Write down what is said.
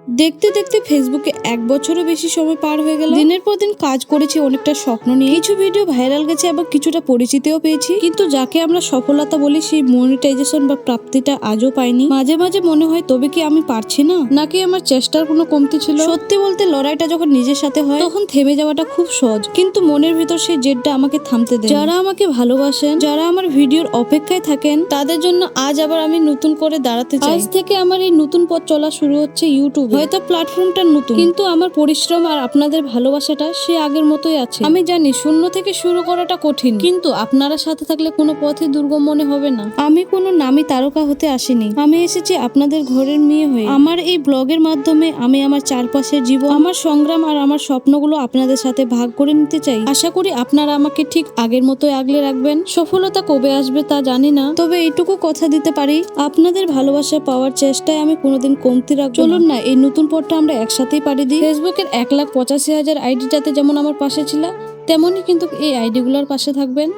দেখতে দেখতে ফেসবুকে 1 বছরও বেশি সময় পার হয়ে গেল। দিনের পর দিন কাজ করেছি অনেকটা স্বপ্ন নিয়ে, কিছু ভিডিও ভাইরাল গেছে এবং কিছুটা পরিচিতিও পেয়েছি, কিন্তু যাকে আমরা সফলতা বলি সেই মনিটাইজেশন বা প্রাপ্তিটা আজও পাইনি। মাঝে মাঝে মনে হয় তবে কি আমি পারছি না, নাকি আমার চেষ্টার কোনো কমতি ছিল। সত্যি বলতে লড়াইটা যখন নিজের সাথে হয় তখন থেমে যাওয়াটা খুব সহজ, কিন্তু মনের ভিতর সেই জেদটা আমাকে থামতে দেয়। যারা আমাকে ভালোবাসেন, যারা আমার ভিডিওর অপেক্ষায় থাকেন, তাদের জন্য আজ আবার আমি নতুন করে দাঁড়াতে চাই। আজ থেকে আমার এই নতুন পথ চলা শুরু হচ্ছে ইউটিউব। হয়তো প্ল্যাটফর্মটা নতুন, কিন্তু আমার পরিশ্রম আর আপনাদের ভালোবাসাটা সে আগের মতোই আছে। আমি জানি শূন্য থেকে শুরু করাটা কঠিন, কিন্তু আপনারা সাথে থাকলে কোনো পথই দুর্গম মনে হবে না। আমি কোনো নামী তারকা হতে আসিনি, আমি এসেছি আপনাদের ঘরের মেয়ে হয়ে। আমার এই ব্লগের মাধ্যমে আমি আমার চারপাশের জীবন, আমার সংগ্রাম আর আমার স্বপ্নগুলো আপনাদের সাথে ভাগ করে নিতে চাই। আশা করি আপনারা আমাকে ঠিক আগের মতোই আগলে রাখবেন। সফলতা কবে আসবে তা জানি না, তবে এইটুকু কথা দিতে পারি, আপনাদের ভালোবাসা পাওয়ার চেষ্টায় আমি কোনোদিন কমতি রাখবো না। চলুন না এই নতুন পথটা আমরা একসাথেই পাড়ি দিই। ফেসবুকের 1,85,000 আইডিটাতে যেমন আমার পাশে ছিল, তেমনই কিন্তু এই আইডিগুলোর পাশে থাকবেন।